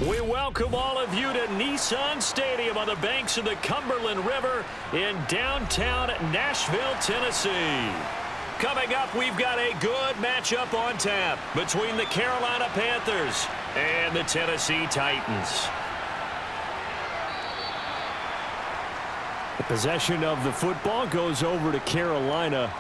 We welcome all of you to Nissan Stadium on the banks of the Cumberland River in downtown Nashville, Tennessee. Coming up, we've got a good matchup on tap between the Carolina Panthers and the Tennessee Titans. The possession of the football goes over to Carolina.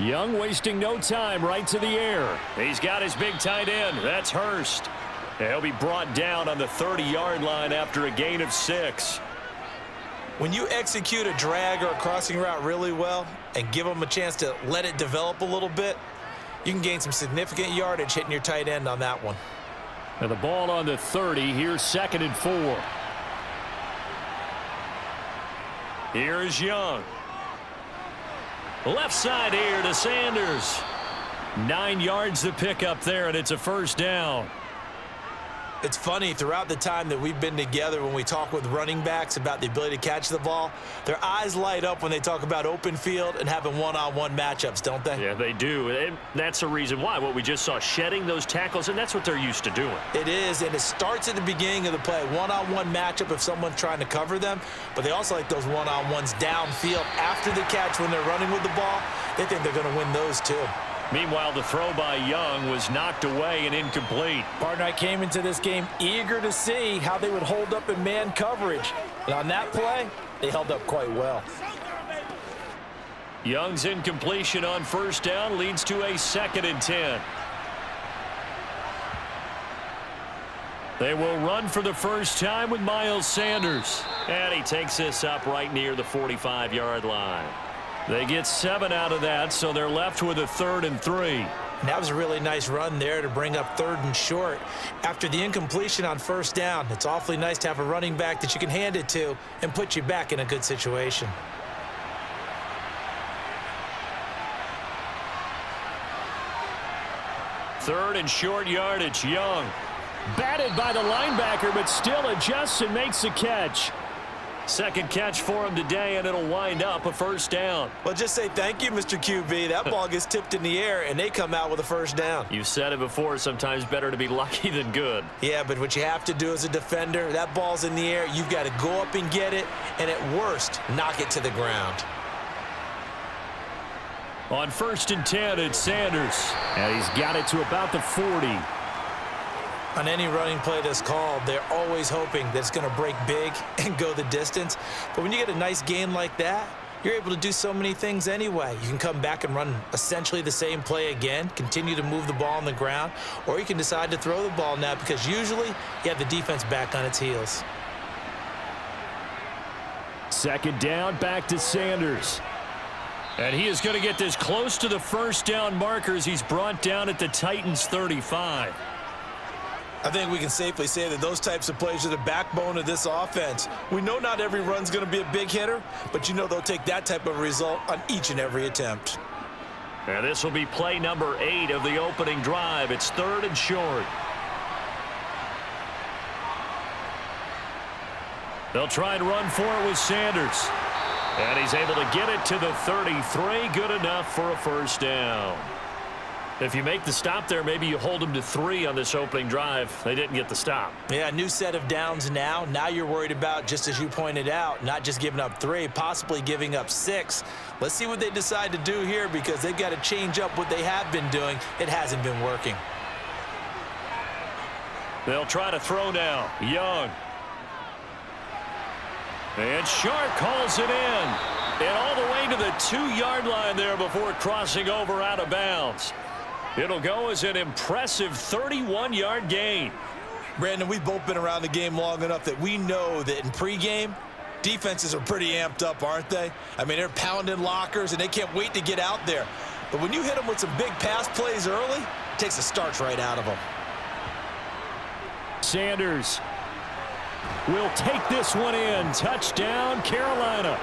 Young wasting no time, right to the air. He's got his big tight end. That's Hurst. He'll be brought down on the 30-yard line after a gain of 6. When you execute a drag or a crossing route really well and give them a chance to let it develop a little bit, you can gain some significant yardage hitting your tight end on that one. And the ball on the 30. Here's 2nd and 4. Here's Young. Left side here to Sanders. 9 yards to pick up there, and it's a first down. It's funny, throughout the time that we've been together, when we talk with running backs about the ability to catch the ball, their eyes light up when they talk about open field and having one-on-one matchups, don't they? Yeah, they do. And that's the reason why. What we just saw, shedding those tackles, and that's what they're used to doing. It is, and it starts at the beginning of the play. One-on-one matchup if someone's trying to cover them, but they also like those one-on-ones downfield after the catch when they're running with the ball. They think they're going to win those too. Meanwhile, the throw by Young was knocked away and incomplete. Partner, I came into this game eager to see how they would hold up in man coverage. And on that play, they held up quite well. Young's incompletion on first down leads to a 2nd and 10. They will run for the first time with Miles Sanders. And he takes this up right near the 45-yard line. They get 7 out of that, so they're left with a 3rd and 3. And that was a really nice run there to bring up 3rd and short. After the incompletion on first down, it's awfully nice to have a running back that you can hand it to and put you back in a good situation. Third and short yardage, Young. Batted by the linebacker, but still adjusts and makes the catch. Second catch for him today, and it'll wind up a first down. Well, just say thank you, Mr. QB. That ball gets tipped in the air, and they come out with a first down. You've said it before, sometimes better to be lucky than good. Yeah, but what you have to do as a defender, that ball's in the air, you've got to go up and get it, and at worst, knock it to the ground. On 1st and 10, it's Sanders, and he's got it to about the 40. On any running play that's called, they're always hoping that it's going to break big and go the distance. But when you get a nice gain like that, you're able to do so many things anyway. You can come back and run essentially the same play again, continue to move the ball on the ground, or you can decide to throw the ball now because usually you have the defense back on its heels. 2nd down, back to Sanders. And he is going to get this close to the first down markers. He's brought down at the Titans' 35. I think we can safely say that those types of plays are the backbone of this offense. We know not every run's going to be a big hitter, but you know they'll take that type of result on each and every attempt. And this will be play number 8 of the opening drive. It's 3rd and short. They'll try and run for it with Sanders. And he's able to get it to the 33. Good enough for a first down. If you make the stop there, maybe you hold them to 3 on this opening drive. They didn't get the stop. Yeah, new set of downs now. Now you're worried about, just as you pointed out, not just giving up 3, possibly giving up 6. Let's see what they decide to do here because they've got to change up what they have been doing. It hasn't been working. They'll try to throw now. Young. And Shark calls it in. And all the way to the 2-yard line there before crossing over out of bounds. It'll go as an impressive 31-yard gain. Brandon, we've both been around the game long enough that we know that in pregame, defenses are pretty amped up, aren't they? I mean, they're pounding lockers, and they can't wait to get out there. But when you hit them with some big pass plays early, it takes the starch right out of them. Sanders will take this one in. Touchdown, Carolina.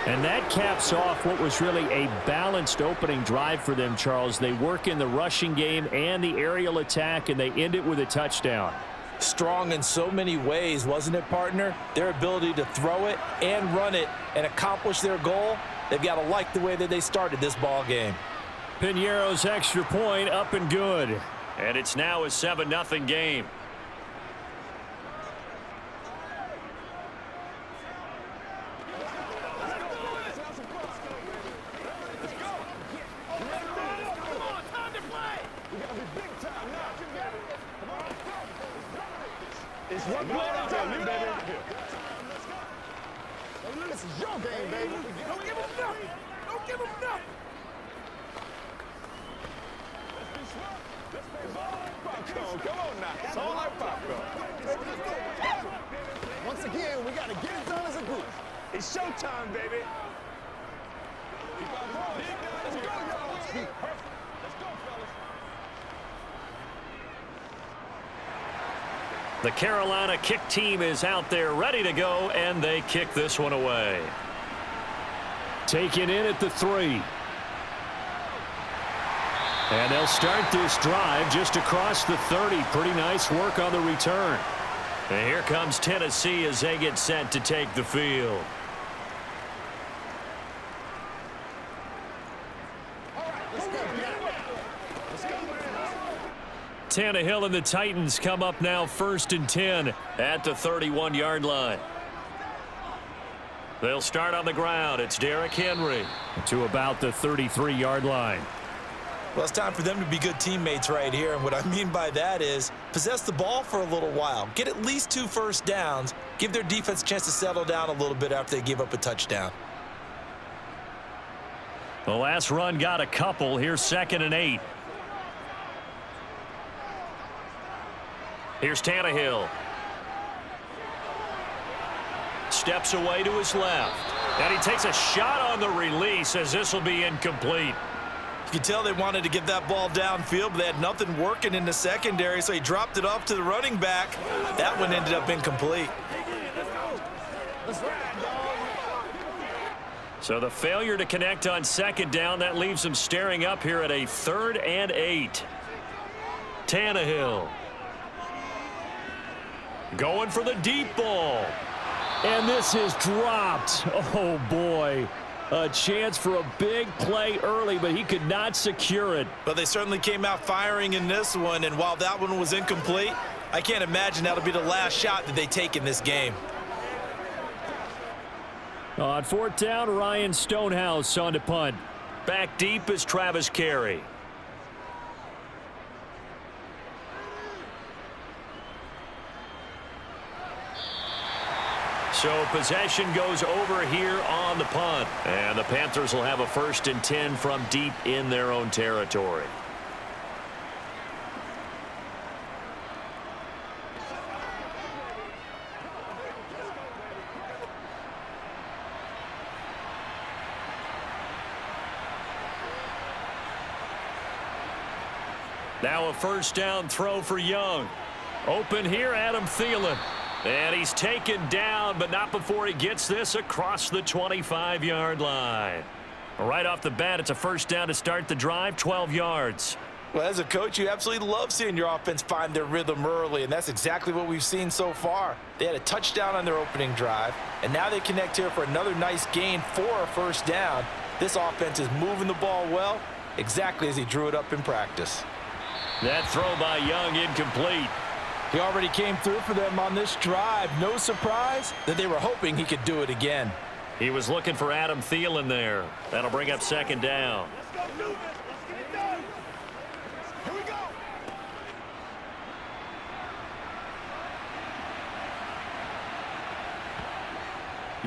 And that caps off what was really a balanced opening drive for them, Charles. They work in the rushing game and the aerial attack, and they end it with a touchdown. Strong in so many ways, wasn't it, partner? Their ability to throw it and run it and accomplish their goal, they've got to like the way that they started this ball game. Piñeiro's extra point up and good. And it's now a 7-0 game. It's one play at a time, baby. This is your game, baby. Don't give him nothing. Don't give him nothing. Let's be smart. Let's play ball like popcorn. Come on now. It's all like popcorn. Once again, we got to get it done as a group. It's showtime, baby. Let's go, y'all. Let's go, fellas. The Carolina kick team is out there ready to go, and they kick this one away. Taken in at the 3. And they'll start this drive just across the 30. Pretty nice work on the return. And here comes Tennessee as they get set to take the field. Tannehill and the Titans come up now 1st and 10 at the 31-yard line. They'll start on the ground. It's Derrick Henry to about the 33-yard line. Well, it's time for them to be good teammates right here, and what I mean by that is possess the ball for a little while, get at least 2 first downs, give their defense a chance to settle down a little bit after they give up a touchdown. The last run got a couple. Here's 2nd and 8. Here's Tannehill. Steps away to his left. And he takes a shot on the release as this will be incomplete. You can tell they wanted to get that ball downfield, but they had nothing working in the secondary, so he dropped it off to the running back. That one ended up incomplete. So the failure to connect on 2nd down, that leaves them staring up here at a 3rd and 8. Tannehill. Going for the deep ball. And this is dropped. Oh, boy. A chance for a big play early, but he could not secure it. But they certainly came out firing in this one, and while that one was incomplete, I can't imagine that'll be the last shot that they take in this game. On 4th down, Ryan Stonehouse on to punt. Back deep is Travis Carey. So possession goes over here on the punt. And the Panthers will have a 1st and 10 from deep in their own territory. Now a 1st down throw for Young. Open here, Adam Thielen. And he's taken down, but not before he gets this across the 25-yard line. Right off the bat, it's a 1st down to start the drive, 12 yards. Well, as a coach, you absolutely love seeing your offense find their rhythm early, and that's exactly what we've seen so far. They had a touchdown on their opening drive, and now they connect here for another nice gain for a 1st down. This offense is moving the ball well, exactly as he drew it up in practice. That throw by Young incomplete. He already came through for them on this drive. No surprise that they were hoping he could do it again. He was looking for Adam Thielen there. That'll bring up 2nd down. Let's go, Newman. Let's get it done. Here we go.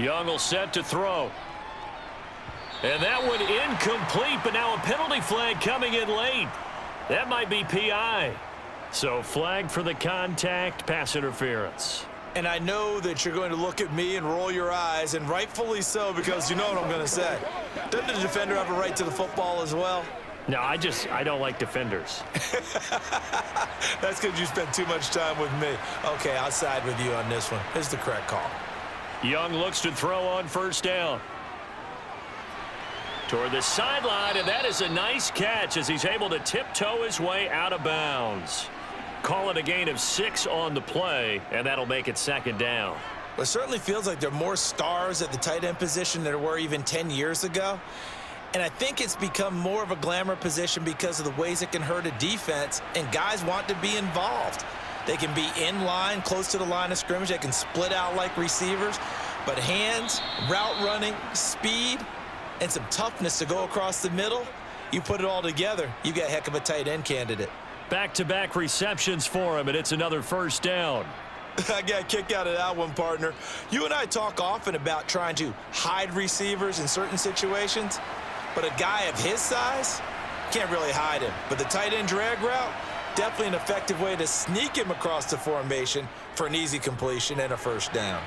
Young will set to throw. And that one incomplete, but now a penalty flag coming in late. That might be PI. So flag for the contact, pass interference. And I know that you're going to look at me and roll your eyes, and rightfully so, because you know what I'm going to say. Doesn't the defender have a right to the football as well? No, I don't like defenders. That's because you spent too much time with me. Okay, I'll side with you on this one. It's the correct call. Young looks to throw on 1st down. Toward the sideline, and that is a nice catch as he's able to tiptoe his way out of bounds. Call it a gain of 6 on the play, and that'll make it second down. Well, it certainly feels like there are more stars at the tight end position than there were even 10 years ago. And I think it's become more of a glamour position because of the ways it can hurt a defense, and guys want to be involved. They can be in line, close to the line of scrimmage. They can split out like receivers. But hands, route running, speed, and some toughness to go across the middle, you put it all together, you got a heck of a tight end candidate. Back-to-back receptions for him, and it's another first down. I got a kick out of that one, partner. You and I talk often about trying to hide receivers in certain situations, but a guy of his size can't really hide him. But the tight end drag route, definitely an effective way to sneak him across the formation for an easy completion and a first down.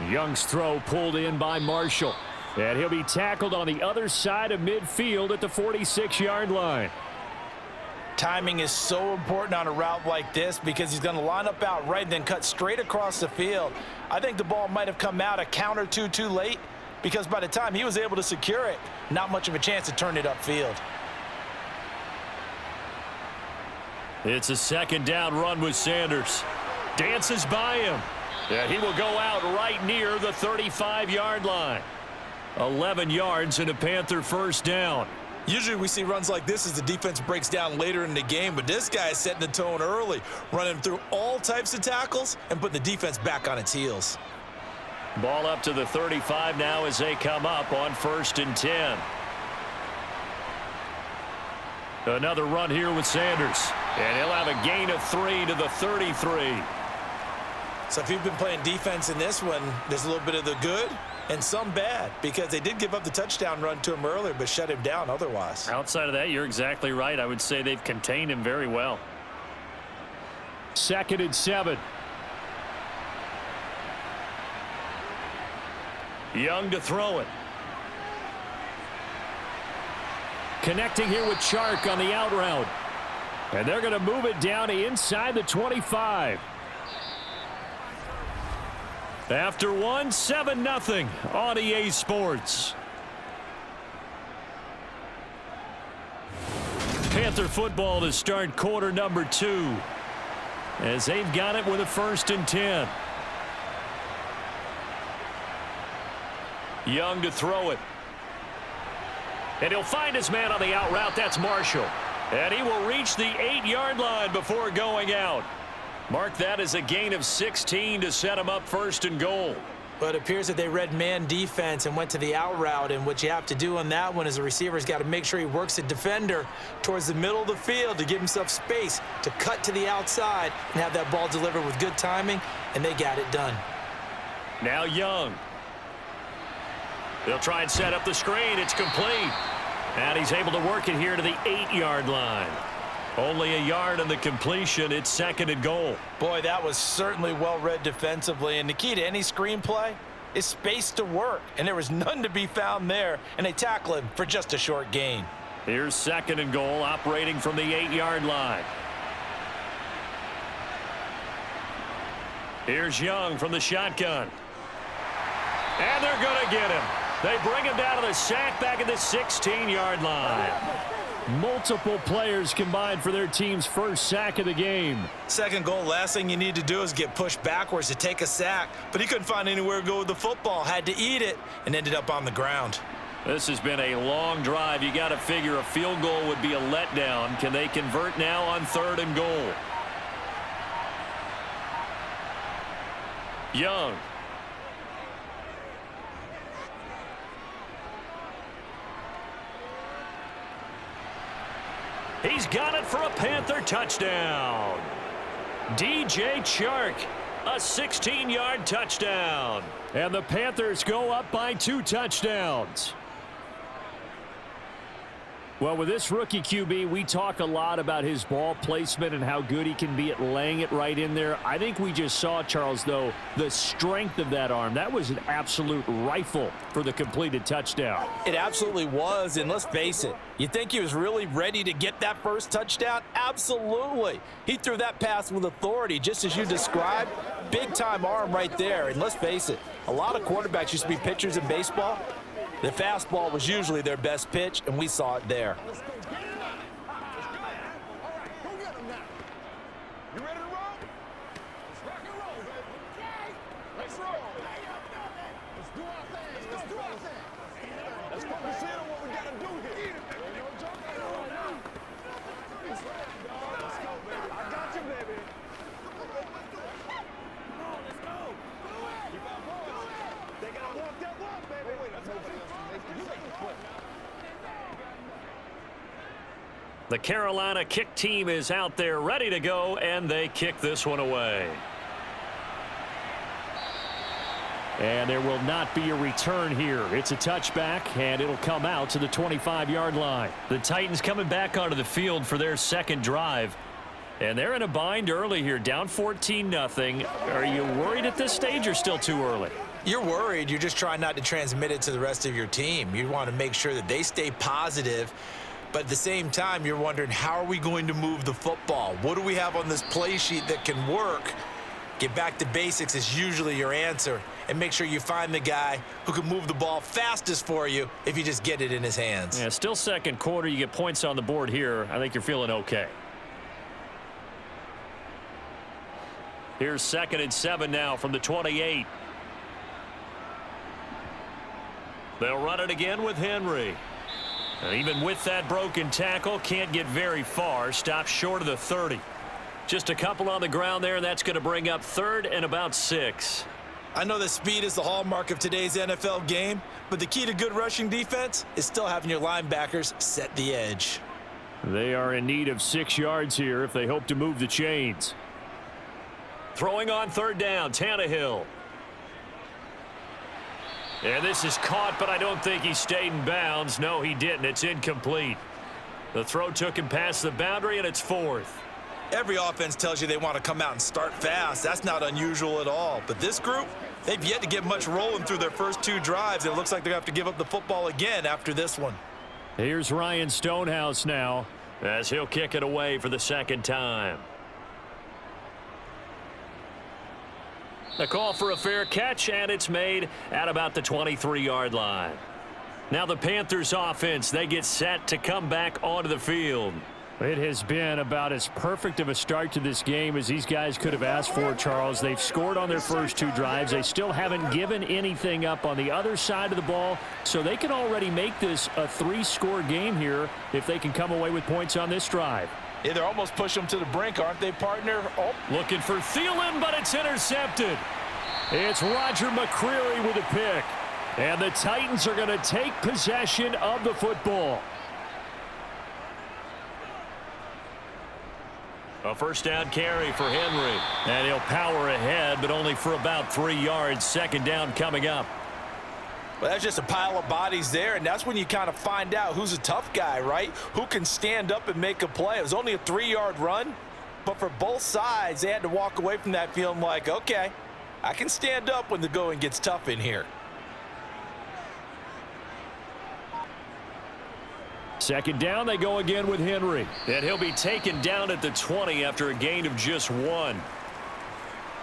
Young's throw pulled in by Marshall. And he'll be tackled on the other side of midfield at the 46-yard line. Timing is so important on a route like this because he's going to line up out right and then cut straight across the field. I think the ball might have come out a count or two too late because by the time he was able to secure it, not much of a chance to turn it upfield. It's a second down run with Sanders. Dances by him. And he will go out right near the 35-yard line. 11 yards and a Panther first down. Usually we see runs like this as the defense breaks down later in the game, but this guy is setting the tone early, running through all types of tackles and putting the defense back on its heels. Ball up to the 35 now as they come up on 1st and 10. Another run here with Sanders. And he'll have a gain of 3 to the 33. So if you've been playing defense in this one, there's a little bit of the good and some bad because they did give up the touchdown run to him earlier but shut him down otherwise. Outside of that, you're exactly right. I would say they've contained him very well. 2nd and 7. Young to throw it. Connecting here with Chark on the out route. And they're going to move it down inside the 25. After 7-0 on EA Sports. Panther football to start quarter number 2. As they've got it with a 1st and 10. Young to throw it. And he'll find his man on the out route. That's Marshall. And he will reach the 8-yard line before going out. Mark that as a gain of 16 to set him up 1st and goal. But it appears that they read man defense and went to the out route, and what you have to do on that one is the receiver's got to make sure he works the defender towards the middle of the field to give himself space to cut to the outside and have that ball delivered with good timing, and they got it done. Now Young. They'll try and set up the screen. It's complete. And he's able to work it here to the 8-yard line. Only a yard on the completion. It's 2nd and goal. Boy, that was certainly well read defensively. And the key to any screenplay is space to work. And there was none to be found there. And they tackle him for just a short gain. Here's 2nd and goal, operating from the 8-yard line. Here's Young from the shotgun. And they're going to get him. They bring him down to the sack back at the 16-yard line. Multiple players combined for their team's first sack of the game. 2nd goal, last thing you need to do is get pushed backwards to take a sack. But he couldn't find anywhere to go with the football, had to eat it, and ended up on the ground. This has been a long drive. You got to figure a field goal would be a letdown. Can they convert now on 3rd and goal? Young. He's got it for a Panther touchdown. DJ Chark, a 16-yard touchdown. And the Panthers go up by 2 touchdowns. Well, with this rookie QB, we talk a lot about his ball placement and how good he can be at laying it right in there. I think we just saw, Charles, though, the strength of that arm. That was an absolute rifle for the completed touchdown. It absolutely was, and let's face it, you think he was really ready to get that first touchdown? Absolutely. He threw that pass with authority, just as you described. Big-time arm right there, and let's face it, a lot of quarterbacks used to be pitchers in baseball. The fastball was usually their best pitch, and we saw it there. Let's go get him now. Let's go. All right, go get him now. You ready to roll? Let's rock and roll, baby. Let's roll. Let's do our thing. Let's do our thing. Let's focus in on what we got to do here. Ain't no joke right now. Let's go, baby. I got you, baby. Let's go. Keep on going. They got to walk that walk, baby. Wait, that's nobody else can make the second play. The Carolina kick team is out there ready to go, and they kick this one away. And there will not be a return here. It's a touchback, and it'll come out to the 25-yard line. The Titans coming back onto the field for their second drive. And they're in a bind early here, down 14-0. Are you worried at this stage or still too early? You're worried. You're just trying not to transmit it to the rest of your team. You want to make sure that they stay positive. But at the same time, you're wondering, how are we going to move the football? What do we have on this play sheet that can work? Get back to basics is usually your answer. And make sure you find the guy who can move the ball fastest for you if you just get it in his hands. Yeah, still second quarter. You get points on the board here. I think you're feeling okay. Here's 2nd and 7 now from the 28. They'll run it again with Henry. And even with that broken tackle, can't get very far. Stops short of the 30. Just a couple on the ground there, and that's going to bring up 3rd and about 6. I know that speed is the hallmark of today's NFL game, but the key to good rushing defense is still having your linebackers set the edge. They are in need of 6 yards here if they hope to move the chains. Throwing on 3rd down, Tannehill. And this is caught, but I don't think he stayed in bounds. No, he didn't. It's incomplete. The throw took him past the boundary, and it's 4th. Every offense tells you they want to come out and start fast. That's not unusual at all. But this group, they've yet to get much rolling through their first 2 drives. It looks like they're going to have to give up the football again after this one. Here's Ryan Stonehouse now as he'll kick it away for the 2nd time. The call for a fair catch, and it's made at about the 23-yard line. Now the Panthers offense, they get set to come back onto the field. It has been about as perfect of a start to this game as these guys could have asked for, Charles. They've scored on their first 2 drives. They still haven't given anything up on the other side of the ball, so they can already make this a 3-score game here if they can come away with points on this drive. Yeah, they're almost pushing them to the brink, aren't they, partner? Oh. Looking for Thielen, but it's intercepted. It's Roger McCreary with a pick. And the Titans are going to take possession of the football. A first down carry for Henry. And he'll power ahead, but only for about 3 yards. 2nd down coming up. Well, that's just a pile of bodies there, and that's when you kind of find out who's a tough guy, right? Who can stand up and make a play. It was only a 3-yard run, but for both sides, they had to walk away from that feeling like, okay, I can stand up when the going gets tough in here. 2nd down, they go again with Henry. And he'll be taken down at the 20 after a gain of just 1.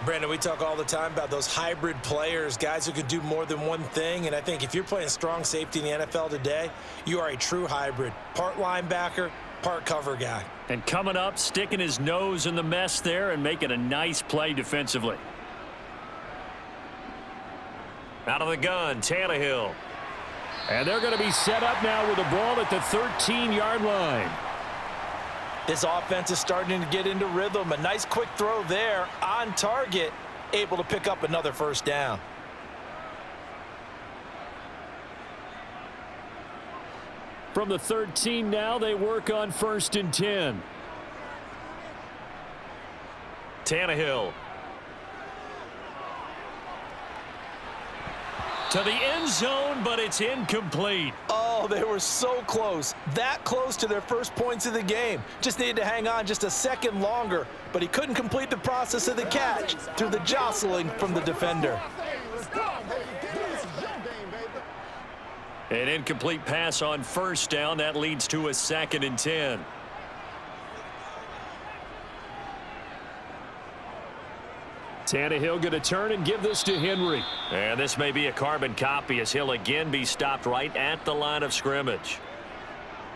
Brandon, we talk all the time about those hybrid players, guys who could do more than one thing, and I think if you're playing strong safety in the NFL today, you are a true hybrid. Part linebacker, part cover guy. And coming up, sticking his nose in the mess there and making a nice play defensively. Out of the gun, Tannehill. And they're going to be set up now with the ball at the 13-yard line. This offense is starting to get into rhythm. A nice quick throw there on target, able to pick up another first down. From the 13 now, they work on 1st and 10. Tannehill. To the end zone, but it's incomplete. Oh, they were so close. That close to their first points of the game. Just needed to hang on just a second longer, but he couldn't complete the process of the catch through the jostling from the defender. An incomplete pass on 1st down. That leads to a 2nd and 10. Tannehill going to turn and give this to Henry. And this may be a carbon copy as he'll again be stopped right at the line of scrimmage.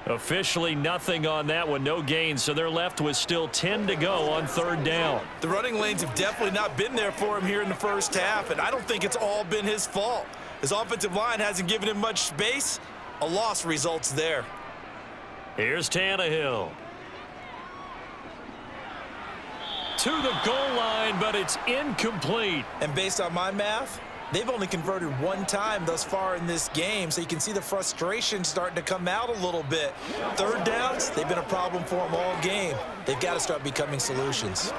Officially nothing on that one, no gain, so they're left with still 10 to go on third down. The running lanes have definitely not been there for him here in the first half, and I don't think it's all been his fault. His offensive line hasn't given him much space. A loss results there. Here's Tannehill. To the goal line, but it's incomplete. And based on my math, they've only converted one time thus far in this game, so you can see the frustration starting to come out a little bit. Third downs, they've been a problem for them all game. They've got to start becoming solutions.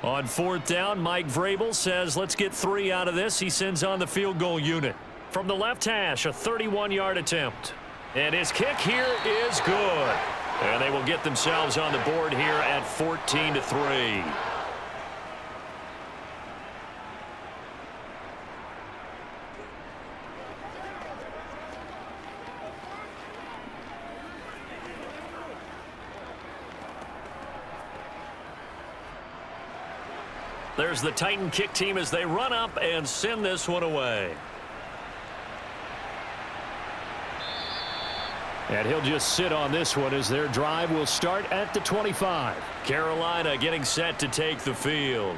On fourth down, Mike Vrabel says, let's get 3 out of this. He sends on the field goal unit. From the left hash, a 31-yard attempt. And his kick here is good. And they will get themselves on the board here at 14-3. There's the Titan kick team as they run up and send this one away. And he'll just sit on this one as their drive will start at the 25. Carolina getting set to take the field.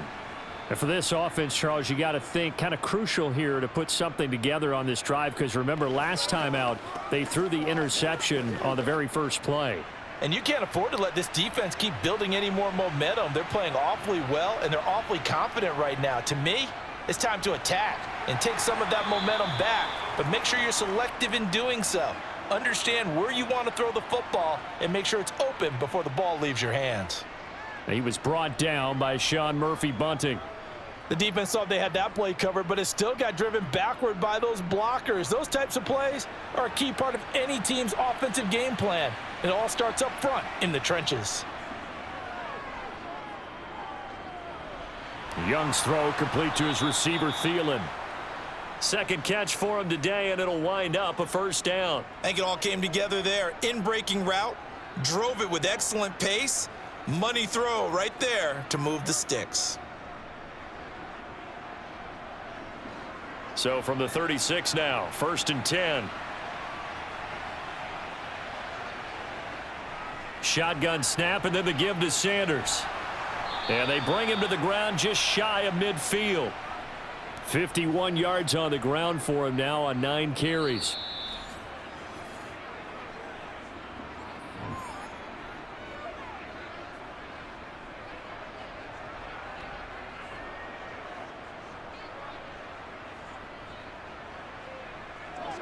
And for this offense, Charles, you got to think kind of crucial here to put something together on this drive, because remember last time out they threw the interception on the very first play. And you can't afford to let this defense keep building any more momentum. They're playing awfully well, and they're awfully confident right now. To me, it's time to attack and take some of that momentum back, but make sure you're selective in doing so. Understand where you want to throw the football and make sure it's open before the ball leaves your hands. He was brought down by Sean Murphy-Bunting. The defense thought they had that play covered, but it still got driven backward by those blockers. Those types of plays are a key part of any team's offensive game plan. It all starts up front in the trenches. Young's throw complete to his receiver, Thielen. Second catch for him today, and it'll wind up a first down. I think it all came together there. In-breaking route, drove it with excellent pace. Money throw right there to move the sticks. So from the 36 now, 1st and 10. Shotgun snap, and then the give to Sanders. And they bring him to the ground just shy of midfield. 51 yards on the ground for him now on 9 carries.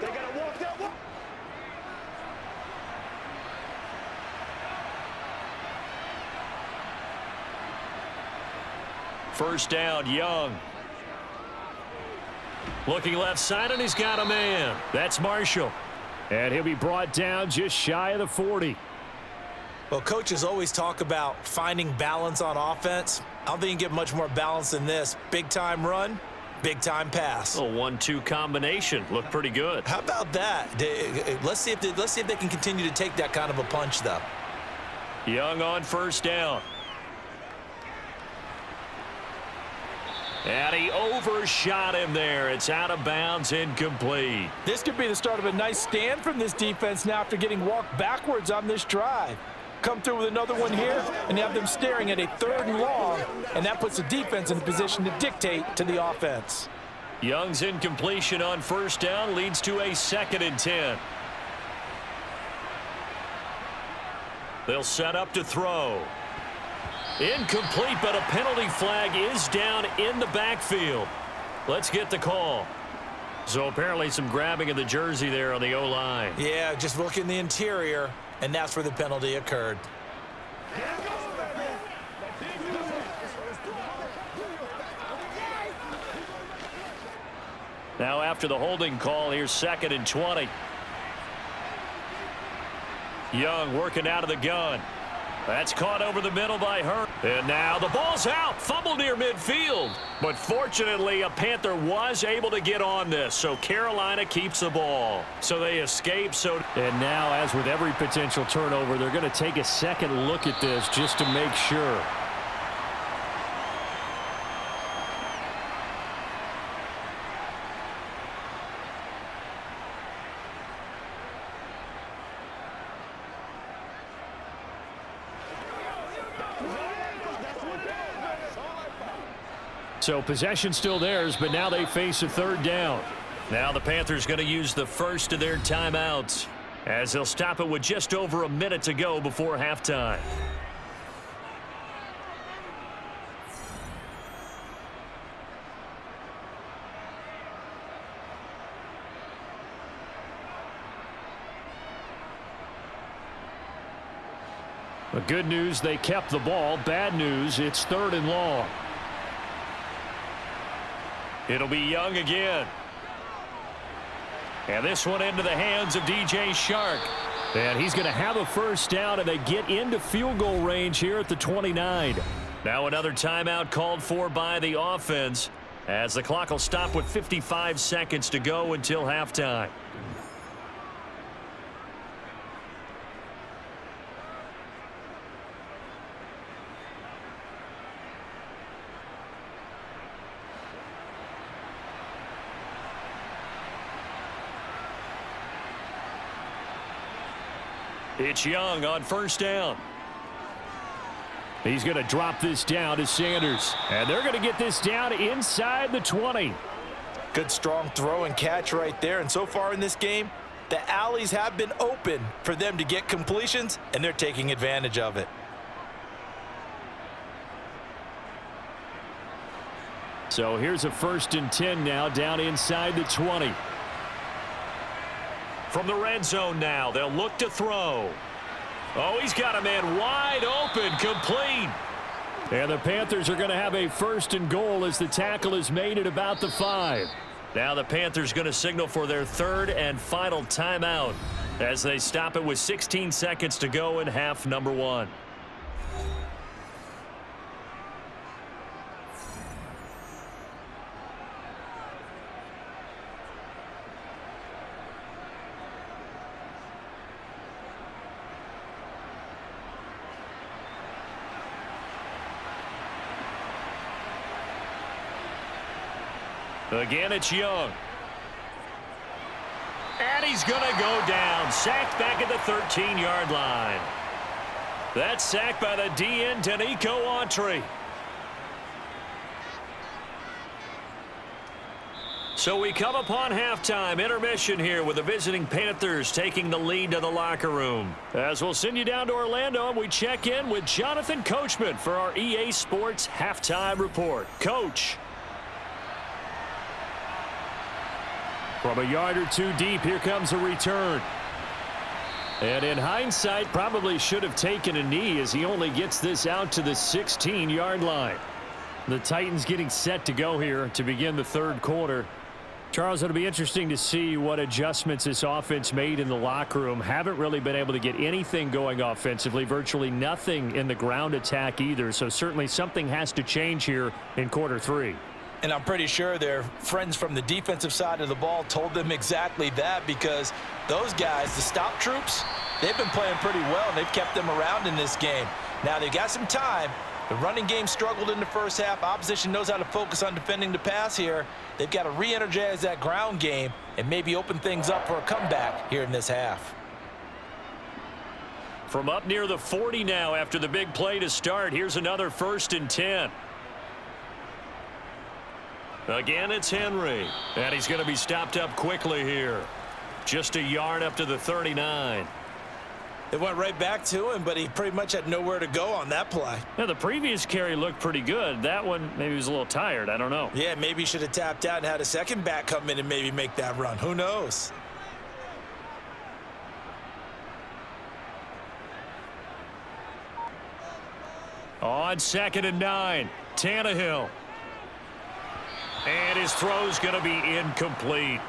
They gotta walk that one. First down, Young. Looking left side, and he's got a man. That's Marshall. And he'll be brought down just shy of the 40. Well, coaches always talk about finding balance on offense. I don't think you can get much more balance than this. Big-time run, big-time pass. A 1-2 combination. Looked pretty good. How about that? Let's see if they can continue to take that kind of a punch, though. Young on first down. And he overshot him there. It's out of bounds, incomplete. This could be the start of a nice stand from this defense now after getting walked backwards on this drive. Come through with another one here, and you have them staring at a 3rd and long, and that puts the defense in a position to dictate to the offense. Young's incompletion on first down leads to a 2nd and 10. They'll set up to throw. Incomplete, but a penalty flag is down in the backfield. Let's get the call. So apparently some grabbing of the jersey there on the O-line. Yeah, just look in the interior, and that's where the penalty occurred. Now after the holding call, here's 2nd and 20. Young working out of the gun. That's caught over the middle by Hurts. And now the ball's out. Fumble near midfield. But fortunately, a Panther was able to get on this. So Carolina keeps the ball. So they escape. And now, as with every potential turnover, they're going to take a second look at this just to make sure. So possession still theirs, but now they face a third down. Now the Panthers going to use the first of their timeouts as they'll stop it with just over a minute to go before halftime. The good news, they kept the ball. Bad news, it's 3rd and long. It'll be Young again. And this one into the hands of DJ Shark. And he's going to have a first down, and they get into field goal range here at the 29. Now another timeout called for by the offense as the clock will stop with 55 seconds to go until halftime. It's Young on first down. He's going to drop this down to Sanders. And they're going to get this down inside the 20. Good strong throw and catch right there. And so far in this game, the alleys have been open for them to get completions, and they're taking advantage of it. So here's a 1st and 10 now down inside the 20. From the red zone now, they'll look to throw. Oh, he's got a man wide open, complete. And the Panthers are going to have a 1st and goal as the tackle is made at about the 5. Now the Panthers going to signal for their 3rd and final timeout as they stop it with 16 seconds to go in half number 1. Again, it's Young. And he's going to go down. Sacked back at the 13-yard line. That's sacked by the DN, Danico Autry. So we come upon halftime intermission here with the visiting Panthers taking the lead to the locker room. As we'll send you down to Orlando, and we check in with Jonathan Coachman for our EA Sports Halftime Report. Coach. From a yard or two deep, here comes a return. And in hindsight, probably should have taken a knee as he only gets this out to the 16-yard line. The Titans getting set to go here to begin the 3rd quarter. Charles, it'll be interesting to see what adjustments this offense made in the locker room. Haven't really been able to get anything going offensively, virtually nothing in the ground attack either. So certainly something has to change here in quarter 3. And I'm pretty sure their friends from the defensive side of the ball told them exactly that, because those guys, the stop troops, they've been playing pretty well. They've kept them around in this game. Now they've got some time. The running game struggled in the first half. Opposition knows how to focus on defending the pass here. They've got to re-energize that ground game and maybe open things up for a comeback here in this half. From up near the 40 now after the big play to start, here's another 1st and 10. Again, it's Henry. And he's going to be stopped up quickly here. Just a yard up to the 39. It went right back to him, but he pretty much had nowhere to go on that play. Now, the previous carry looked pretty good. That one, maybe he was a little tired. I don't know. Yeah, maybe he should have tapped out and had a second back come in and maybe make that run. Who knows? On 2nd and 9, Tannehill. And his throw's going to be incomplete.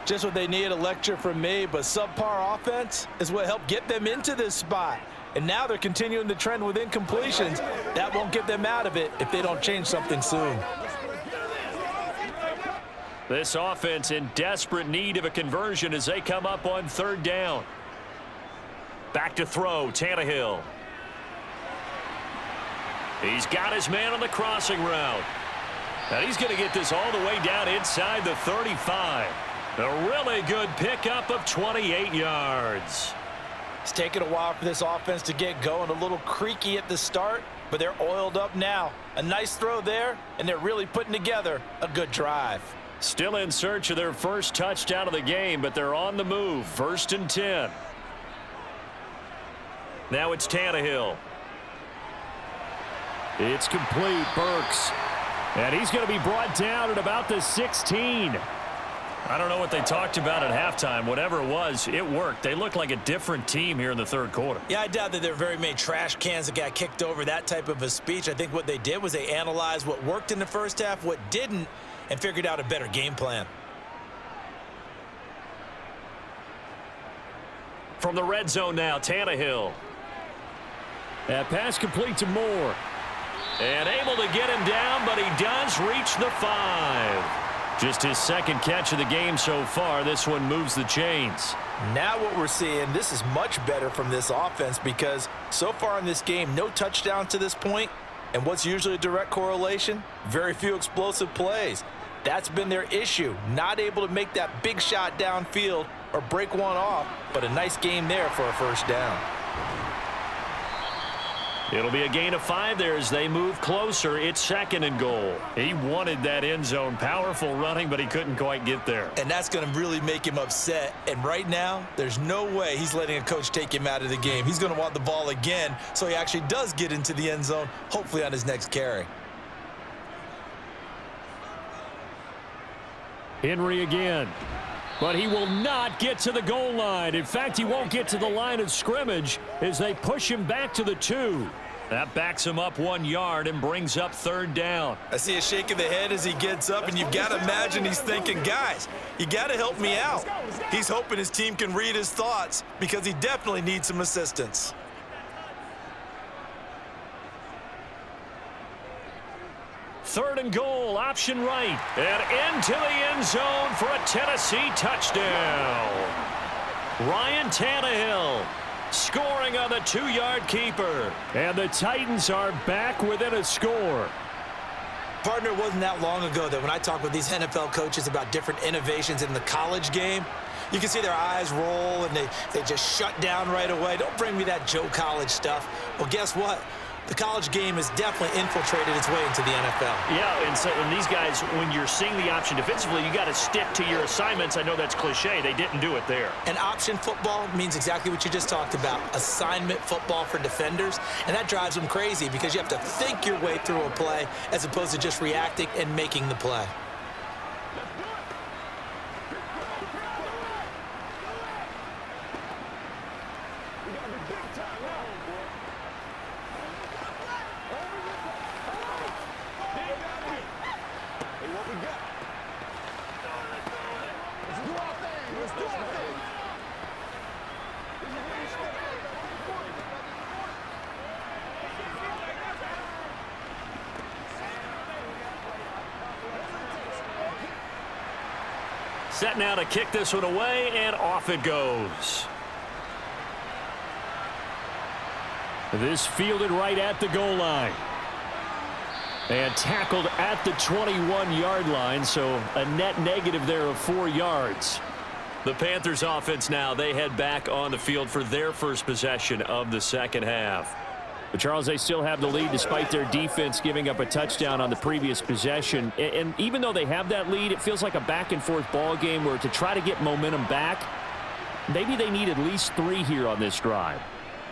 Just what they need, a lecture from me, but subpar offense is what helped get them into this spot. And now they're continuing the trend with incompletions. That won't get them out of it if they don't change something soon. This offense in desperate need of a conversion as they come up on 3rd down. Back to throw, Tannehill. He's got his man on the crossing route. And he's going to get this all the way down inside the 35. A really good pickup of 28 yards. It's taken a while for this offense to get going. A little creaky at the start, but they're oiled up now. A nice throw there, and they're really putting together a good drive. Still in search of their first touchdown of the game, but they're on the move. 1st and 10. Now it's Tannehill. It's complete. Burks. And he's going to be brought down at about the 16. I don't know what they talked about at halftime. Whatever it was, it worked. They look like a different team here in the third quarter. Yeah, I doubt that there are very many trash cans that got kicked over, that type of a speech. I think what they did was they analyzed what worked in the first half, what didn't, and figured out a better game plan. From the red zone now, Tannehill. That pass complete to Moore. And able to get him down, but he does reach the 5. Just his second catch of the game so far. This one moves the chains. Now what we're seeing, this is much better from this offense because so far in this game, no touchdown to this point. And what's usually a direct correlation? Very few explosive plays. That's been their issue. Not able to make that big shot downfield or break one off, but a nice game there for a first down. It'll be a gain of 5 there as they move closer. It's 2nd and goal. He wanted that end zone. Powerful running, but he couldn't quite get there. And that's going to really make him upset. And right now, there's no way he's letting a coach take him out of the game. He's going to want the ball again, so he actually does get into the end zone, hopefully on his next carry. Henry again. But he will not get to the goal line. In fact, he won't get to the line of scrimmage as they push him back to the 2. That backs him up 1 yard and brings up 3rd down. I see a shake of the head as he gets up, and you've got to imagine he's thinking, guys, you got to help me out. He's hoping his team can read his thoughts because he definitely needs some assistance. Third and goal, option right, and into the end zone for a Tennessee touchdown. Ryan Tannehill scoring on the 2-yard keeper. And the Titans are back within a score. Partner, it wasn't that long ago that when I talk with these NFL coaches about different innovations in the college game, you can see their eyes roll and they just shut down right away. Don't bring me that Joe College stuff. Well, guess what? The college game has definitely infiltrated its way into the NFL. Yeah, and these guys, when you're seeing the option defensively, you got to stick to your assignments. I know that's cliche. They didn't do it there. And option football means exactly what you just talked about, assignment football for defenders. And that drives them crazy because you have to think your way through a play as opposed to just reacting and making the play. Set now to kick this one away, and off it goes. This fielded right at the goal line. And tackled at the 21-yard line, so a net negative there of 4 yards. The Panthers offense now, they head back on the field for their first possession of the second half. But Charles, they still have the lead despite their defense giving up a touchdown on the previous possession. And even though they have that lead, it feels like a back-and-forth ball game where to try to get momentum back, maybe they need at least 3 here on this drive.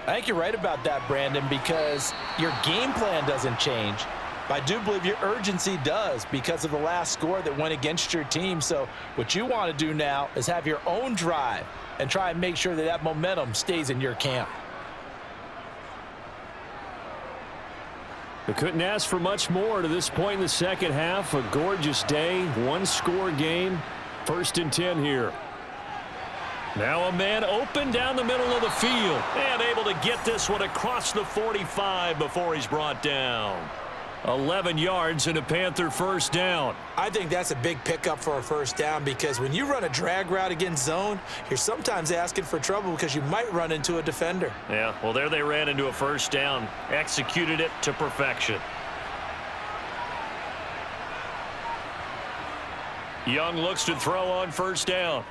I think you're right about that, Brandon, because your game plan doesn't change. But I do believe your urgency does because of the last score that went against your team. So what you want to do now is have your own drive and try and make sure that that momentum stays in your camp. They couldn't ask for much more to this point in the second half. A gorgeous day, 1-score game. 1st and 10 here. Now a man open down the middle of the field. And able to get this one across the 45 before he's brought down. 11 yards and a Panther first down. I think that's a big pickup for a first down because when you run a drag route against zone, you're sometimes asking for trouble because you might run into a defender. Yeah, well, there they ran into a first down. Executed it to perfection. Young looks to throw on first down.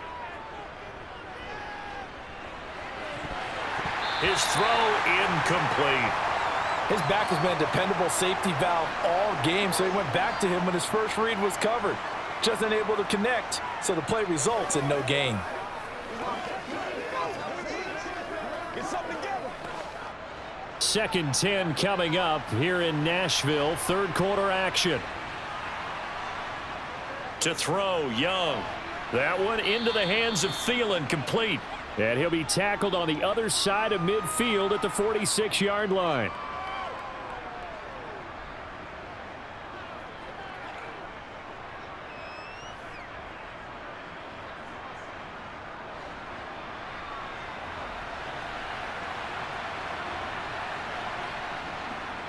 His throw incomplete. His back has been a dependable safety valve all game, so he went back to him when his first read was covered. Just unable to connect, so the play results in no gain. Get something together. 2nd and 10 coming up here in Nashville. Third quarter action. To throw, Young. That one into the hands of Thielen, complete. And he'll be tackled on the other side of midfield at the 46-yard line.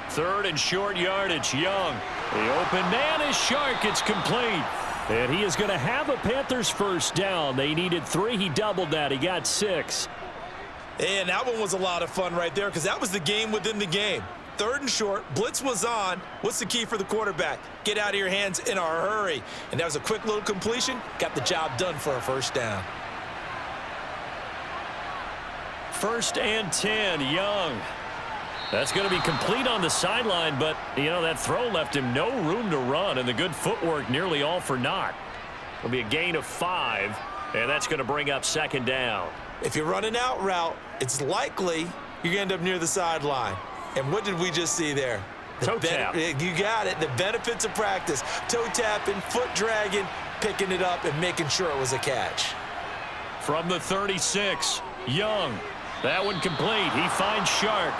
Third and short yardage, Young. The open man is Shark. It's complete. And he is going to have a Panthers first down. They needed 3. He doubled that. He got 6. And that one was a lot of fun right there because that was the game within the game. 3rd and short, blitz was on. What's the key for the quarterback? Get out of your hands in a hurry. And that was a quick little completion. Got the job done for a first down. 1st and 10, Young. That's going to be complete on the sideline, but, that throw left him no room to run, and the good footwork nearly all for naught. It'll be a gain of 5, and that's going to bring up 2nd down. If you're running out route, it's likely you're going to end up near the sideline. And what did we just see there? Toe tap. You got it. The benefits of practice. Toe tapping, foot dragging, picking it up, and making sure it was a catch. From the 36, Young. That one complete. He finds Shark.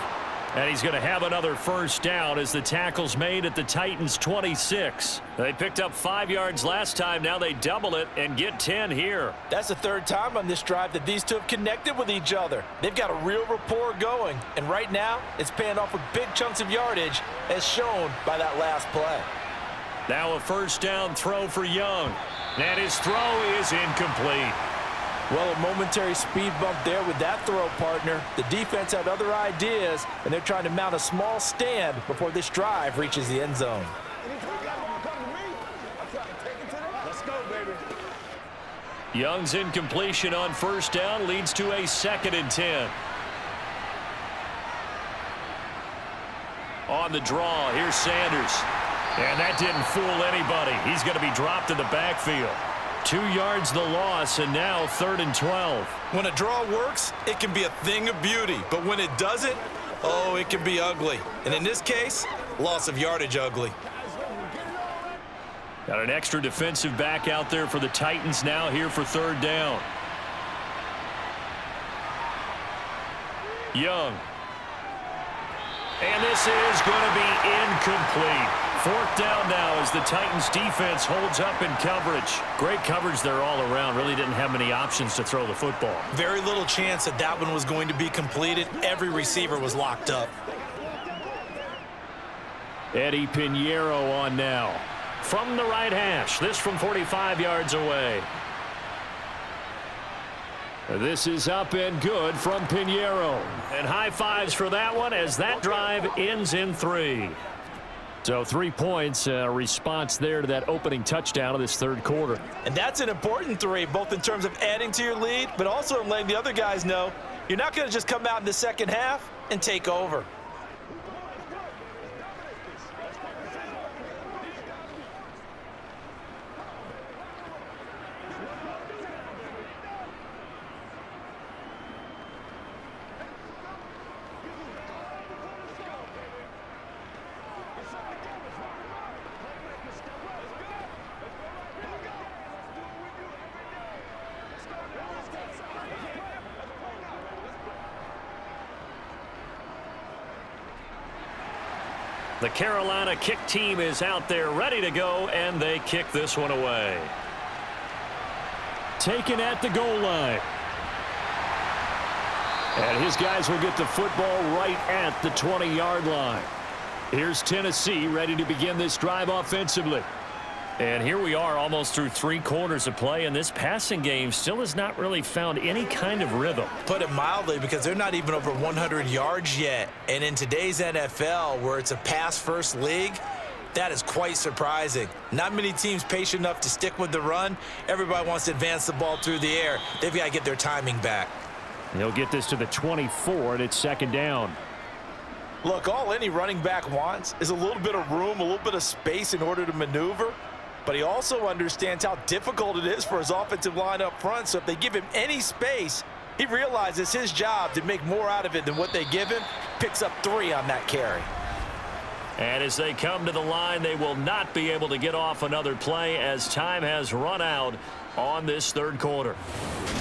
And he's going to have another first down as the tackle's made at the Titans' 26. They picked up 5 yards last time. Now they double it and get 10 here. That's the 3rd time on this drive that these two have connected with each other. They've got a real rapport going. And right now, it's paying off with big chunks of yardage, as shown by that last play. Now a first down throw for Young. And his throw is incomplete. Well, a momentary speed bump there with that throw, partner. The defense had other ideas, and they're trying to mount a small stand before this drive reaches the end zone. Let's go, baby. Young's incompletion on first down leads to a 2nd and 10. On the draw, here's Sanders. And that didn't fool anybody. He's going to be dropped in the backfield. 2 yards the loss, and now 3rd and 12. When a draw works, it can be a thing of beauty. But when it doesn't, oh, it can be ugly. And in this case, loss of yardage ugly. Got an extra defensive back out there for the Titans now here for 3rd down. Young. And this is going to be incomplete. 4th down now as the Titans defense holds up in coverage. Great coverage there all around. Really didn't have many options to throw the football. Very little chance that that one was going to be completed. Every receiver was locked up. Eddie Pinheiro on now. From the right hash. This from 45 yards away. This is up and good from Pinheiro. And high fives for that one as that drive ends in 3. So 3 points, response there to that opening touchdown of this 3rd quarter. And that's an important 3, both in terms of adding to your lead, but also in letting the other guys know you're not going to just come out in the second half and take over. The Carolina kick team is out there ready to go, and they kick this one away. Taken at the goal line. And his guys will get the football right at the 20-yard line. Here's Tennessee ready to begin this drive offensively. And here we are almost through 3 quarters of play, and this passing game still has not really found any kind of rhythm. Put it mildly, because they're not even over 100 yards yet. And in today's NFL, where it's a pass-first league, that is quite surprising. Not many teams patient enough to stick with the run. Everybody wants to advance the ball through the air. They've got to get their timing back. He'll get this to the 24, and it's second down. Look, all any running back wants is a little bit of room, a little bit of space in order to maneuver. But he also understands how difficult it is for his offensive line up front. So if they give him any space, he realizes his job to make more out of it than what they give him. Picks up 3 on that carry. And as they come to the line, they will not be able to get off another play as time has run out on this third quarter.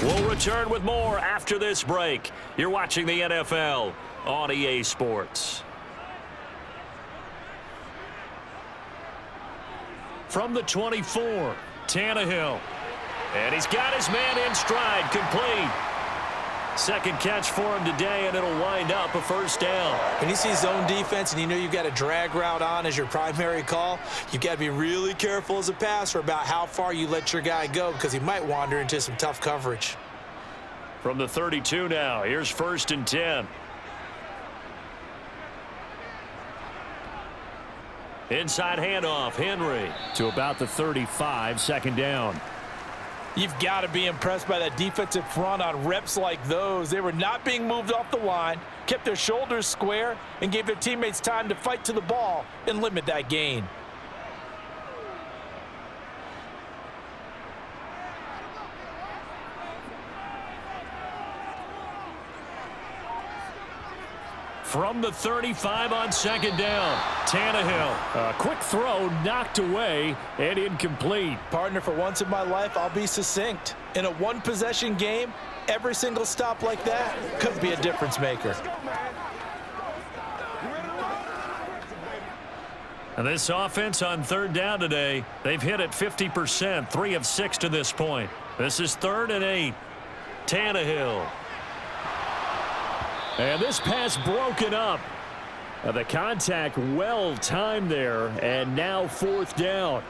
We'll return with more after this break. You're watching the NFL on EA Sports. From the 24, Tannehill. And he's got his man in stride, complete. Second catch for him today, and it'll wind up a first down. When you see zone defense and you know you've got a drag route on as your primary call, you've got to be really careful as a passer about how far you let your guy go because he might wander into some tough coverage. From the 32 now, here's first and 10. Inside handoff, Henry to about the 35, second down. You've got to be impressed by that defensive front on reps like those. They were not being moved off the line, kept their shoulders square, and gave their teammates time to fight to the ball and limit that gain. From the 35 on second down, Tannehill. A quick throw knocked away and incomplete. Partner, for once in my life, I'll be succinct. In a one-possession game, every single stop like that could be a difference maker. And this offense on third down today, they've hit it 50%, 3 of 6 to this point. This is 3rd and 8. Tannehill. And this pass broken up. The contact well timed there, and now 4th down.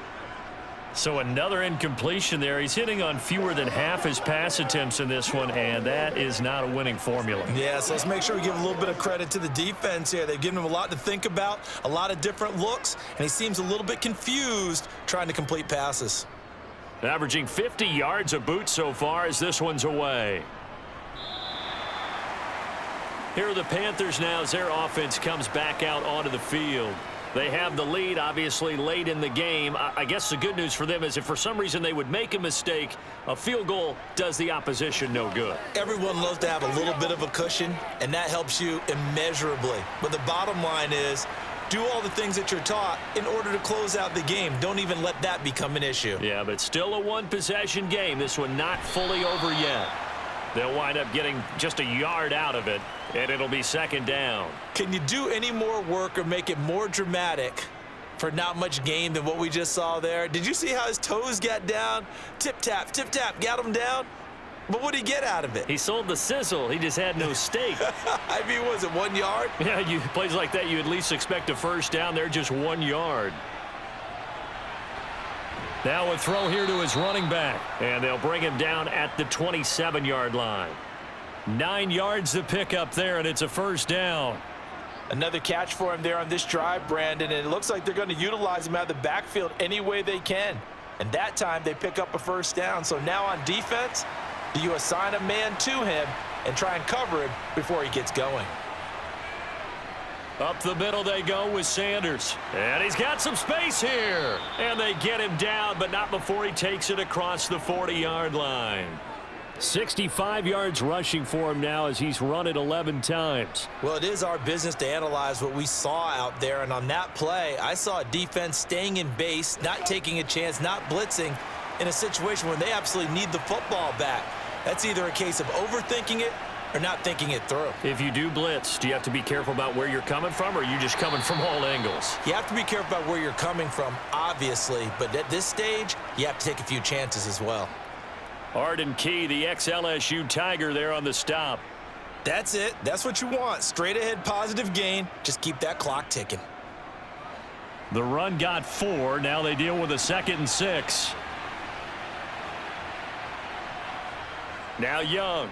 So another incompletion there. He's hitting on fewer than half his pass attempts in this one, and that is not a winning formula. Yeah, so let's make sure we give a little bit of credit to the defense here. They've given him a lot to think about, a lot of different looks, and he seems a little bit confused trying to complete passes. Averaging 50 yards a boot so far as this one's away. Here are the Panthers now as their offense comes back out onto the field. They have the lead, obviously, late in the game. I guess the good news for them is if for some reason they would make a mistake, a field goal does the opposition no good. Everyone loves to have a little bit of a cushion, and that helps you immeasurably. But the bottom line is, do all the things that you're taught in order to close out the game. Don't even let that become an issue. Yeah, but still a one-possession game. This one not fully over yet. They'll wind up getting just a yard out of it, and it'll be second down. Can you do any more work or make it more dramatic for not much gain than what we just saw there? Did you see how his toes got down? Tip-tap, got him down. But what did he get out of it? He sold the sizzle. He just had no steak. I mean, was it 1 yard? Yeah, plays like that, you at least expect a first down. They're just 1 yard. Now a throw here to his running back, and they'll bring him down at the 27-yard line. 9 yards to pick up there, and it's a first down. Another catch for him there on this drive, Brandon, and it looks like they're going to utilize him out of the backfield any way they can. And that time they pick up a first down. So now on defense, do you assign a man to him and try and cover him before he gets going? Up the middle they go with Sanders. And he's got some space here. And they get him down, but not before he takes it across the 40-yard line. 65 yards rushing for him now as he's run it 11 times. Well, it is our business to analyze what we saw out there. And on that play, I saw a defense staying in base, not taking a chance, not blitzing in a situation where they absolutely need the football back. That's either a case of overthinking it or not thinking it through. If you do blitz, do you have to be careful about where you're coming from, or are you just coming from all angles? You have to be careful about where you're coming from, obviously, but at this stage, you have to take a few chances as well. Arden Key, the ex-LSU Tiger there on the stop. That's it. That's what you want. Straight ahead, positive gain. Just keep that clock ticking. The run got 4. Now they deal with a 2nd and 6. Now Young.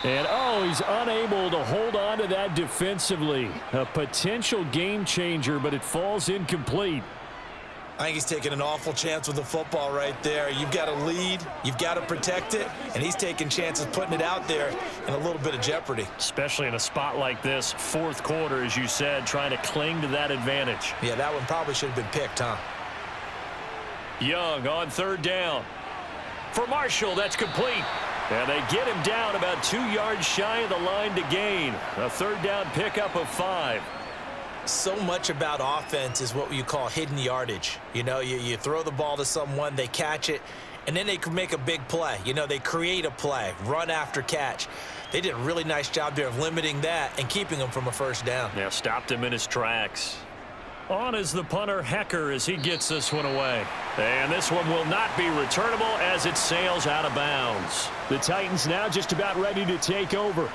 And, he's unable to hold on to that defensively. A potential game changer, but it falls incomplete. I think he's taking an awful chance with the football right there. You've got to lead, you've got to protect it, and he's taking chances putting it out there in a little bit of jeopardy. Especially in a spot like this, fourth quarter, as you said, trying to cling to that advantage. Yeah, that one probably should have been picked, huh? Young on third down. For Marshall, that's complete. And they get him down about 2 yards shy of the line to gain. A third down pickup of 5. So much about offense is what you call hidden yardage. You know, you throw the ball to someone, they catch it, and then they can make a big play. You know, they create a play, run after catch. They did a really nice job there of limiting that and keeping him from a first down. Yeah, stopped him in his tracks. On is the punter, Hecker, as he gets this one away. And this one will not be returnable as it sails out of bounds. The Titans now just about ready to take over.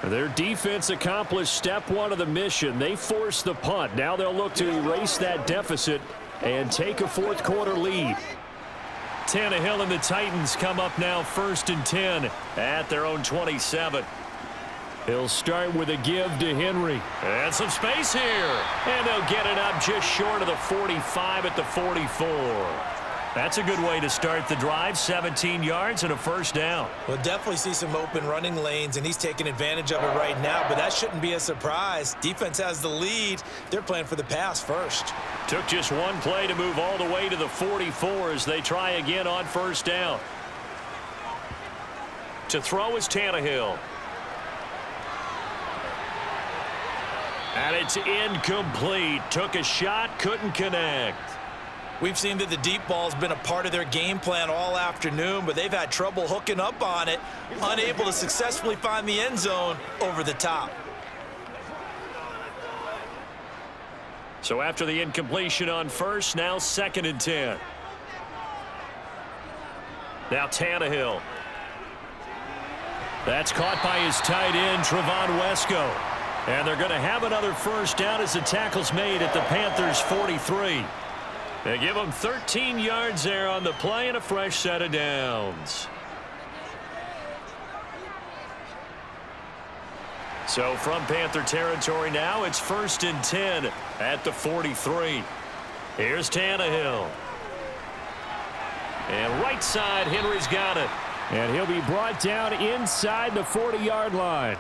Their defense accomplished step one of the mission. They forced the punt. Now they'll look to erase that deficit and take a fourth quarter lead. Tannehill and the Titans come up now 1st and 10 at their own 27. He'll start with a give to Henry. And some space here. And they'll get it up just short of the 45 at the 44. That's a good way to start the drive. 17 yards and a first down. We'll definitely see some open running lanes, and he's taking advantage of it right now, but that shouldn't be a surprise. Defense has the lead. They're playing for the pass first. Took just one play to move all the way to the 44 as they try again on first down. To throw is Tannehill. And it's incomplete. Took a shot, couldn't connect. We've seen that the deep ball's been a part of their game plan all afternoon, but they've had trouble hooking up on it, unable to successfully find the end zone over the top. So after the incompletion on first, now 2nd and 10. Now Tannehill. That's caught by his tight end, Trevon Wesco. And they're going to have another first down as the tackle's made at the Panthers' 43. They give them 13 yards there on the play and a fresh set of downs. So from Panther territory now, it's 1st and 10 at the 43. Here's Tannehill. And right side, Henry's got it. And he'll be brought down inside the 40-yard line.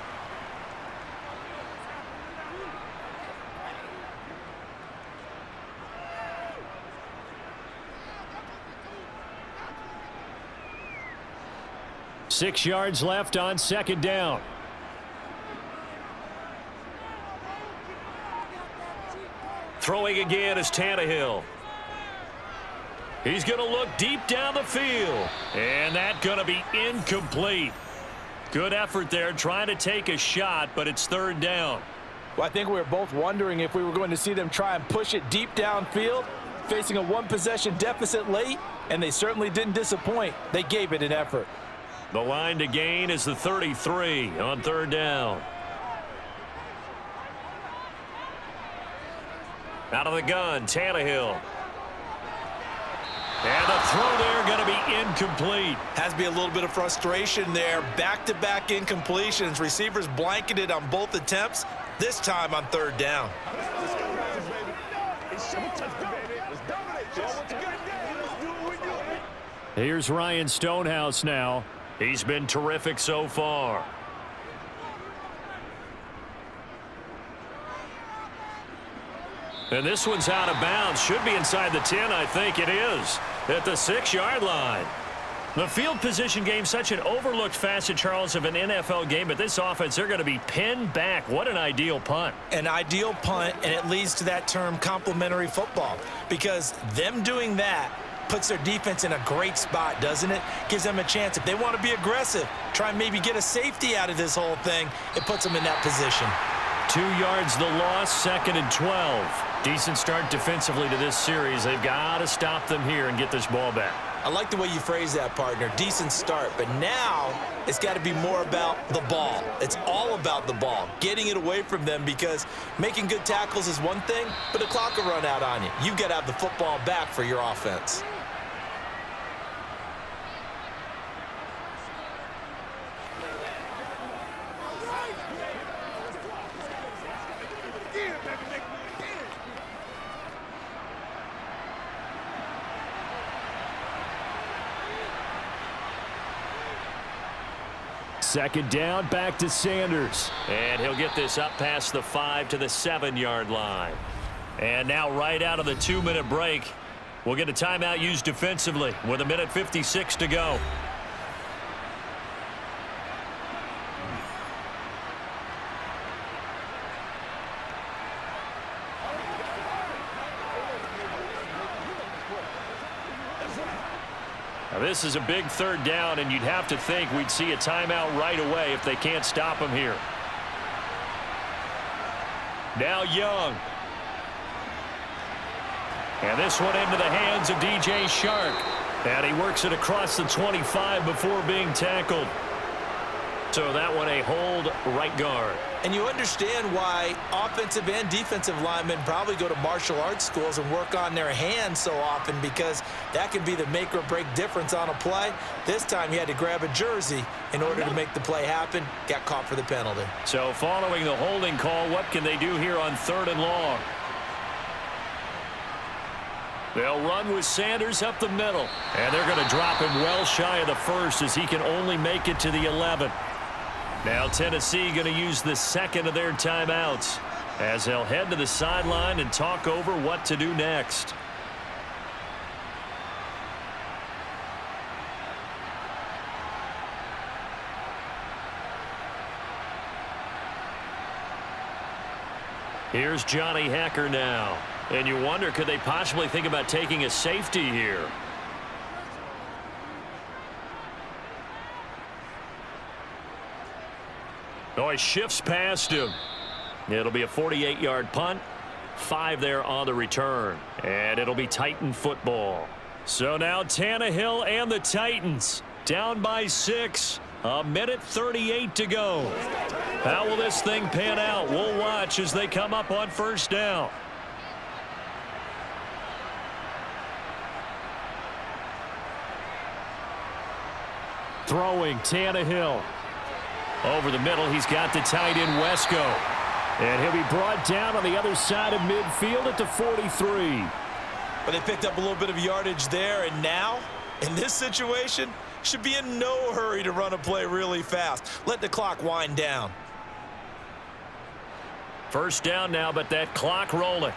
Six yards left on second down. Throwing again is Tannehill. He's going to look deep down the field. And that's going to be incomplete. Good effort there trying to take a shot, but it's third down. Well, I think we were both wondering if we were going to see them try and push it deep downfield, facing a one-possession deficit late, and they certainly didn't disappoint. They gave it an effort. The line to gain is the 33 on third down. Out of the gun, Tannehill. And the throw there going to be incomplete. Has to be a little bit of frustration there. Back-to-back incompletions. Receivers blanketed on both attempts, this time on third down. Here's Ryan Stonehouse now. He's been terrific so far. And this one's out of bounds. Should be inside the 10, I think it is. At the 6-yard line. The field position game, such an overlooked facet, Charles, of an NFL game. But this offense, they're going to be pinned back. What an ideal punt. An ideal punt, and it leads to that term complementary football. Because them doing that puts their defense in a great spot, doesn't it? Gives them a chance. If they want to be aggressive, try and maybe get a safety out of this whole thing, it puts them in that position. 2 yards the loss, 2nd and 12. Decent start defensively to this series. They've got to stop them here and get this ball back. I like the way you phrase that, partner. Decent start, but now it's got to be more about the ball. It's all about the ball, getting it away from them, because making good tackles is one thing, but the clock will run out on you. You've got to have the football back for your offense. Second down, back to Sanders. And he'll get this up past the 5 to the 7-yard line. And now right out of the 2-minute break, we'll get a timeout used defensively with 1:56 to go. Now this is a big third down, and you'd have to think we'd see a timeout right away if they can't stop him here. Now Young. And this one into the hands of DJ Shark. And he works it across the 25 before being tackled. So that one a hold right guard. And you understand why offensive and defensive linemen probably go to martial arts schools and work on their hands so often, because that can be the make or break difference on a play. This time he had to grab a jersey in order to make the play happen. Got caught for the penalty. So following the holding call, what can they do here on 3rd and long? They'll run with Sanders up the middle. And they're going to drop him well shy of the 1st as he can only make it to the 11. Now Tennessee going to use the 2nd of their timeouts as they'll head to the sideline and talk over what to do next. Here's Johnny Hacker now. And you wonder, could they possibly think about taking a safety here? Oh, he shifts past him. It'll be a 48-yard punt. 5 there on the return. And it'll be Titan football. So now Tannehill and the Titans down by 6. 1:38 to go. How will this thing pan out? We'll watch as they come up on 1st down. Throwing Tannehill. Over the middle, he's got the tight end Wesco. And he'll be brought down on the other side of midfield at the 43. But they picked up a little bit of yardage there, and now, in this situation, should be in no hurry to run a play really fast. Let the clock wind down. 1st down now, but that clock rolling.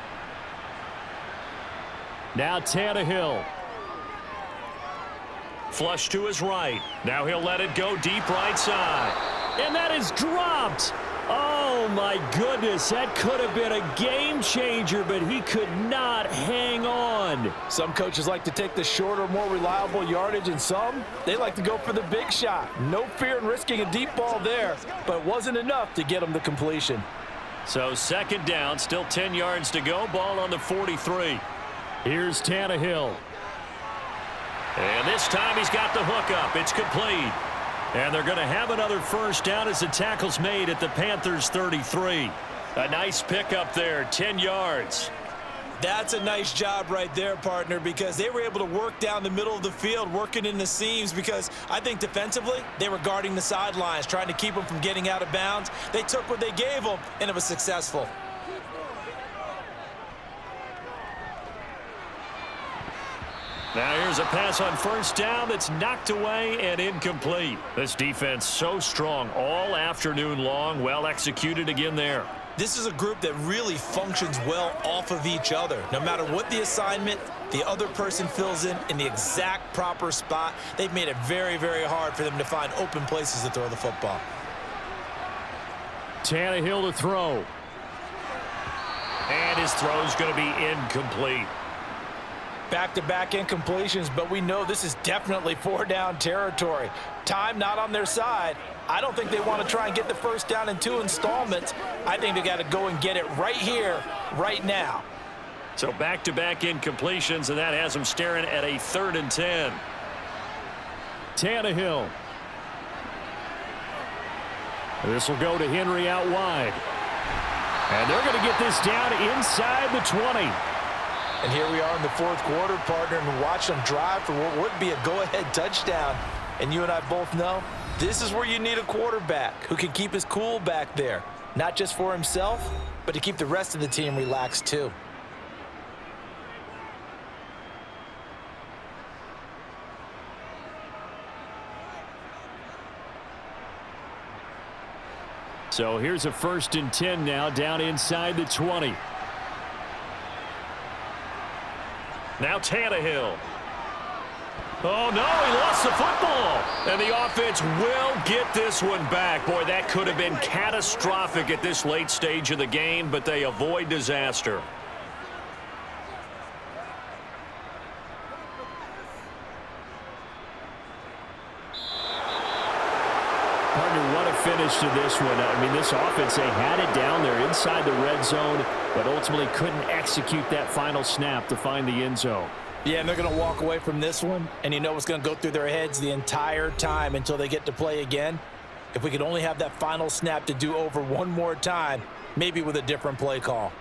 Now Tannehill. Flush to his right. Now he'll let it go deep right side. And that is dropped. Oh, my goodness. That could have been a game changer, but he could not hang on. Some coaches like to take the shorter, more reliable yardage, and some, they like to go for the big shot. No fear in risking a deep ball there, but it wasn't enough to get him the completion. So 2nd down, still 10 yards to go. Ball on the 43. Here's Tannehill. And this time he's got the hook up. It's complete. And they're going to have another 1st down as the tackle's made at the Panthers 33. A nice pickup there, 10 yards. That's a nice job right there, partner, because they were able to work down the middle of the field, working in the seams, because I think defensively they were guarding the sidelines, trying to keep them from getting out of bounds. They took what they gave them, and it was successful. Now here's a pass on 1st down that's knocked away and incomplete. This defense so strong all afternoon long. Well executed again there. This is a group that really functions well off of each other. No matter what the assignment, the other person fills in the exact proper spot. They've made it very, very hard for them to find open places to throw the football. Tannehill to throw. And his throw is going to be incomplete. Back-to-back incompletions, but we know this is definitely 4-down territory. Time not on their side. I don't think they want to try and get the 1st down in 2 installments. I think they got to go and get it right here, right now. So back-to-back incompletions, and that has them staring at a 3rd and 10. Tannehill. This will go to Henry out wide. And they're going to get this down inside the 20. And here we are in the 4th quarter, partner, and watch them drive for what would be a go-ahead touchdown. And you and I both know this is where you need a quarterback who can keep his cool back there, not just for himself, but to keep the rest of the team relaxed too. So here's a 1st and 10 now down inside the 20. Now Tannehill. Oh, no, he lost the football. And the offense will get this one back. Boy, that could have been catastrophic at this late stage of the game, but they avoid disaster. Partner, what a finish to this one. I mean, this offense, they had it down there inside the red zone, but ultimately couldn't execute that final snap to find the end zone. Yeah, and they're going to walk away from this one, and you know what's going to go through their heads the entire time until they get to play again. If we could only have that final snap to do over one more time, maybe with a different play call.